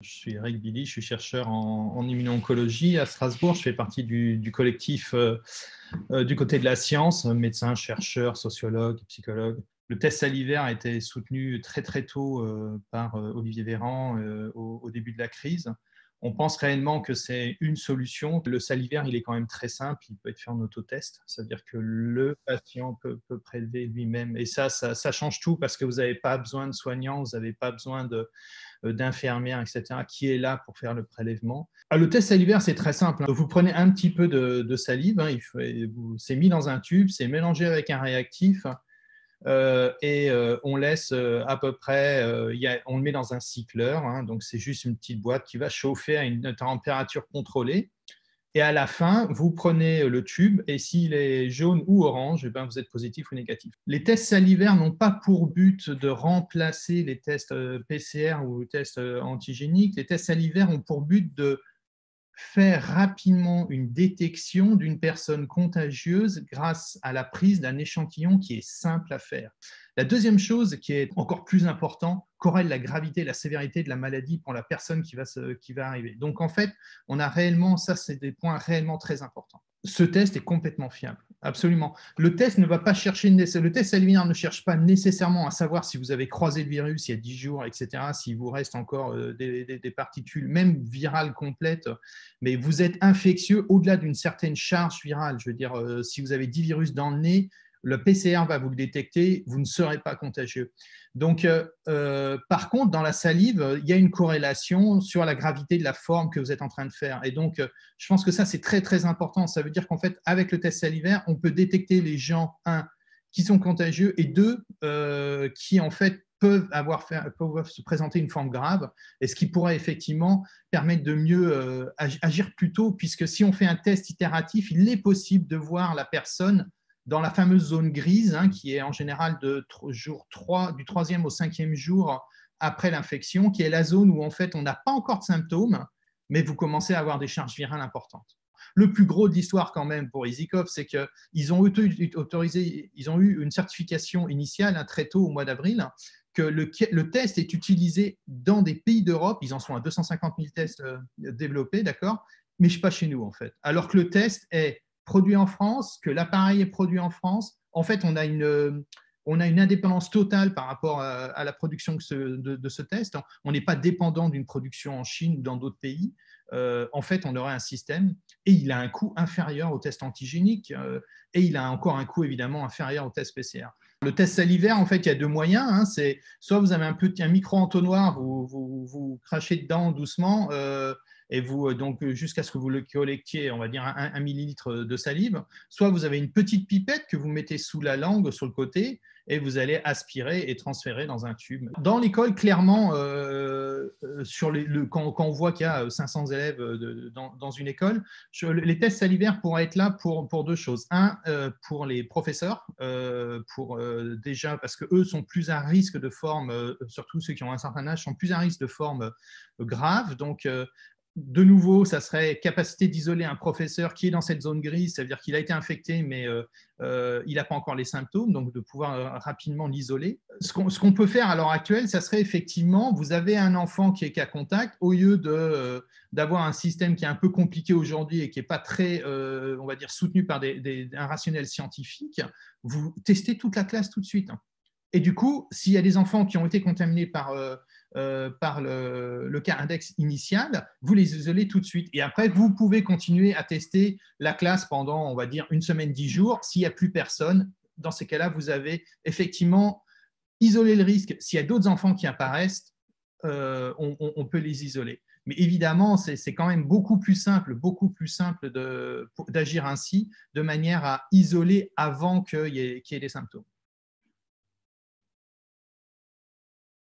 Je suis Eric Billy, je suis chercheur en immuno-oncologie à Strasbourg. Je fais partie du collectif du côté de la science, médecin, chercheur, sociologue, psychologue. Le test salivaire a été soutenu très très tôt par Olivier Véran au début de la crise. On pense réellement que c'est une solution. Le salivaire, il est quand même très simple, il peut être fait en autotest, c'est-à-dire que le patient peut prélever lui-même. Et ça change tout parce que vous n'avez pas besoin de soignants, vous n'avez pas besoin d'infirmières, etc., qui est là pour faire le prélèvement. Le test salivaire, c'est très simple. Vous prenez un petit peu de salive, c'est mis dans un tube, c'est mélangé avec un réactif, on laisse à peu près, on le met dans un cycleur, donc c'est juste une petite boîte qui va chauffer à une température contrôlée. Et à la fin, vous prenez le tube et s'il est jaune ou orange, vous êtes positif ou négatif. Les tests salivaires n'ont pas pour but de remplacer les tests PCR ou les tests antigéniques. Les tests salivaires ont pour but de faire rapidement une détection d'une personne contagieuse grâce à la prise d'un échantillon qui est simple à faire. La deuxième chose qui est encore plus importante, corrèle la gravité et la sévérité de la maladie pour la personne qui va arriver. Donc en fait, on a réellement, ça c'est des points réellement très importants. Ce test est complètement fiable, absolument. Le test ne va pas chercher, le test salivaire ne cherche pas nécessairement à savoir si vous avez croisé le virus il y a 10 jours, etc., s'il vous reste encore des particules, même virales complètes, mais vous êtes infectieux au-delà d'une certaine charge virale. Je veux dire, si vous avez 10 virus dans le nez, le PCR va vous le détecter, vous ne serez pas contagieux. Donc, par contre, dans la salive, il y a une corrélation sur la gravité de la forme que vous êtes en train de faire. Et donc, je pense que ça, c'est très, très important. Ça veut dire qu'en fait, avec le test salivaire, on peut détecter les gens, un, qui sont contagieux, et deux, qui, en fait, peuvent se présenter une forme grave, et ce qui pourrait effectivement permettre de mieux agir plus tôt, puisque si on fait un test itératif, il est possible de voir la personne dans la fameuse zone grise, qui est en général du 3e au 5e jour après l'infection, qui est la zone où en fait on n'a pas encore de symptômes, mais vous commencez à avoir des charges virales importantes. Le plus gros de l'histoire quand même pour EasyCov, c'est qu'ils ont eu une certification initiale très tôt au mois d'avril, que le test est utilisé dans des pays d'Europe, ils en sont à 250 000 tests développés, d'accord, mais pas chez nous en fait. Alors que le test est produit en France, que l'appareil est produit en France, en fait, on a une indépendance totale par rapport à la production de ce test. On n'est pas dépendant d'une production en Chine ou dans d'autres pays. En fait, on aurait un système et il a un coût inférieur au test antigénique et il a encore un coût évidemment inférieur au test PCR. Le test salivaire, en fait, il y a deux moyens. C'est soit vous avez un micro-entonnoir, vous crachez dedans doucement et donc jusqu'à ce que vous le collectiez, on va dire 1 millilitre de salive, soit vous avez une petite pipette que vous mettez sous la langue, sur le côté, et vous allez aspirer et transférer dans un tube. Dans l'école, clairement, quand on voit qu'il y a 500 élèves dans une école, les tests salivaires pourraient être là pour deux choses. Un, pour les professeurs, déjà parce qu'eux sont plus à risque de formes, surtout ceux qui ont un certain âge, sont plus à risque de formes graves. Donc, de nouveau, ça serait capacité d'isoler un professeur qui est dans cette zone grise, c'est-à-dire qu'il a été infecté, mais il n'a pas encore les symptômes, donc de pouvoir rapidement l'isoler. Ce qu'on peut faire à l'heure actuelle, ça serait effectivement, vous avez un enfant qui est cas contact, au lieu d'avoir un système qui est un peu compliqué aujourd'hui et qui n'est pas très, on va dire, soutenu par un rationnel scientifique, vous testez toute la classe tout de suite. Et du coup, s'il y a des enfants qui ont été contaminés par le cas index initial, vous les isolez tout de suite. Et après, vous pouvez continuer à tester la classe pendant, on va dire, 1 semaine, 10 jours. S'il n'y a plus personne, dans ces cas-là, vous avez effectivement isolé le risque. S'il y a d'autres enfants qui apparaissent, on peut les isoler. Mais évidemment, c'est quand même beaucoup plus simple d'agir ainsi, de manière à isoler avant qu'il y ait des symptômes.